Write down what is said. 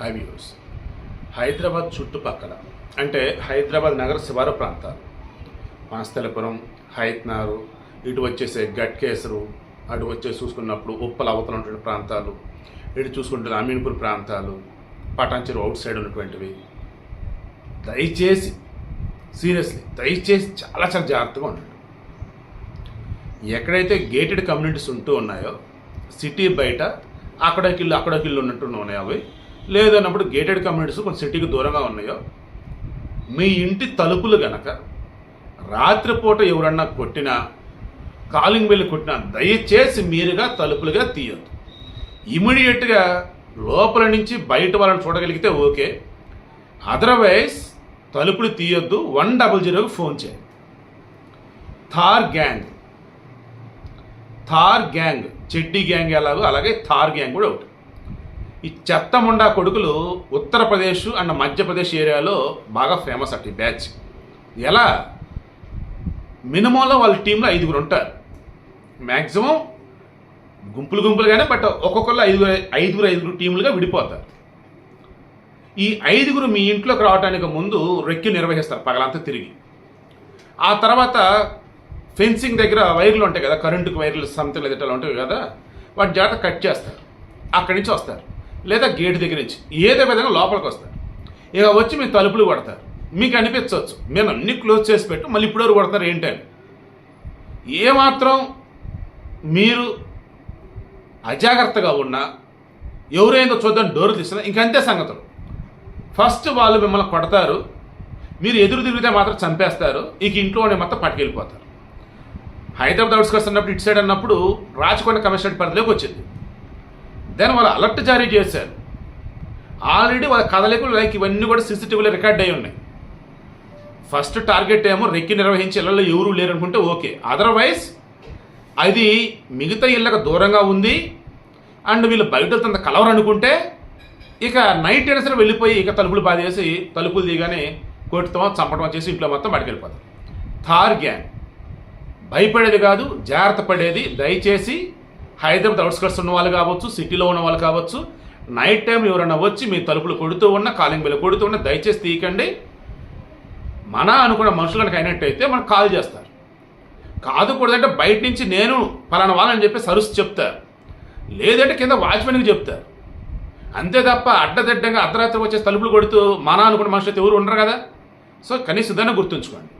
High views. Hyderabad చుట్టుపక్కల అంటే హైదరాబాద్ నగర శివారు ప్రాంతాలు, మాస్తలపురం, హైత్నారు, ఇటు వచ్చేసే గట్కేసరు, అటు వచ్చేసి చూసుకున్నప్పుడు ఉప్పల అవతల ఉన్నటువంటి ప్రాంతాలు, ఇటు చూసుకుంటే అమీన్పూర్ ప్రాంతాలు, పటాన్చెరు అవుట్ సైడ్ ఉన్నటువంటివి. దయచేసి సీరియస్లీ దయచేసి చాలా చాలా జాగ్రత్తగా ఉండండి. ఎక్కడైతే గేటెడ్ కమ్యూనిటీస్ ఉంటూ ఉన్నాయో సిటీ బయట అక్కడకిల్లు ఉన్నట్టు ఉన్నాయో అవి, లేదన్నప్పుడు గేటెడ్ కమ్యూనిటీస్ కొంచెం సిటీకి దూరంగా ఉన్నాయో, మీ ఇంటి తలుపులు గనక రాత్రిపూట ఎవరన్నా కొట్టినా, కాలింగ్ బెల్ కొట్టినా దయచేసి మీరుగా తలుపులుగా తీయొద్దు. ఇమీడియట్గా లోపల నుంచి బయట వాళ్ళని చూడగలిగితే ఓకే, అదర్వైజ్ తలుపులు తీయొద్దు. 100కి ఫోన్ చేయండి. థార్ గ్యాంగ్ చెడ్డీ గ్యాంగ్ ఎలాగో అలాగే థార్ గ్యాంగ్ కూడా ఒకటి. ఈ చెత్తముండా కొడుకులు ఉత్తరప్రదేశ్ అండ్ మధ్యప్రదేశ్ ఏరియాలో బాగా ఫేమస్ అట్టి బ్యాచ్. ఎలా మినిమంలో వాళ్ళ టీంలో 5 ఉంటారు, మ్యాక్సిమం గుంపులుగానే, బట్ ఒక్కొక్కరు ఐదుగురు టీములుగా విడిపోతారు. ఈ 5 మీ ఇంట్లోకి రావడానికి ముందు రెక్కి నిర్వహిస్తారు పగలంతా తిరిగి. ఆ తర్వాత ఫెన్సింగ్ దగ్గర వైర్లు ఉంటాయి కదా, కరెంటుకు వైర్లు సంథింగ్ ఎదుటలు ఉంటాయి కదా, వాటి జాగ్రత్త కట్ చేస్తారు. అక్కడి నుంచి వస్తారు, లేదా గేట్ దగ్గర నుంచి ఏదో విధంగా లోపలికి వస్తారు. ఇక వచ్చి మీరు తలుపులు కొడతారు. మీకు అనిపించవచ్చు మేము అన్ని క్లోజ్ చేసి పెట్టు మళ్ళీ ఇప్పుడు కొడతారు ఏంటని. ఏమాత్రం మీరు అజాగ్రత్తగా ఉన్నా, ఎవరైందో చూద్దాం డోర్ తీసినా ఇంకంతే సంగతులు. ఫస్ట్ వాళ్ళు మిమ్మల్ని కొడతారు, మీరు ఎదురు తిరిగితే మాత్రం చంపేస్తారు. ఇక ఇంట్లోనే మొత్తం పట్టుకెళ్ళిపోతారు. హైదరాబాద్ అవుట్స్కట్స్ అన్నప్పుడు ఇటు సైడ్ అన్నప్పుడు రాచకొండ కమిషనరేట్ పరిధిలోకి వచ్చింది. దెన్ వాళ్ళు అలర్ట్ జారీ చేశారు. ఆల్రెడీ వాళ్ళ కదలికలు లైక్ ఇవన్నీ కూడా సీసీటీవీలో రికార్డ్ అయి ఉన్నాయి. ఫస్ట్ టార్గెట్ ఏమో రెక్కి నిర్వహించి ఇళ్లలో ఎవరూ లేరనుకుంటే ఓకే, అదర్వైజ్ అది మిగతా ఇళ్ళకు దూరంగా ఉంది అండ్ వీళ్ళు బయటతో కలవరు అనుకుంటే ఇక నైట్ అయినా సరే వెళ్ళిపోయి ఇక తలుపులు బాధేసి తలుపులు దిగానే కొట్టుతామో చంపడం చేసి ఇంట్లో మొత్తం బయటకెళ్ళిపోతాం. థార్ గ్యాంగ్ భయపడేది కాదు, జాగ్రత్త పడేది. దయచేసి హైదరాబాద్ అవుట్స్కట్స్ ఉన్న వాళ్ళు కావచ్చు, సిటీలో ఉన్న వాళ్ళు కావచ్చు, నైట్ టైం ఎవరైనా వచ్చి మీ తలుపులు కొడుతూ ఉన్న, కాలింగ్ బెల్ కొడుతూ ఉన్న దయచేసి తీయకండి. మన అనుకున్న మనుషులకు అయినట్టయితే మనకు కాల్ చేస్తారు. కాదుకూడదంటే బయట నుంచి నేను పలానా వాళ్ళని చెప్పి సరుసు చెప్తారు, లేదంటే కింద వాచ్మెన్కి చెప్తారు. అంతే తప్ప అడ్డదిడ్డంగా అర్ధరాత్రి వచ్చే తలుపులు కొడుతూ మన అనుకున్న మనుషులైతే ఎవరు ఉండరు కదా. సో కనీసం దాన్ని గుర్తుంచుకోండి.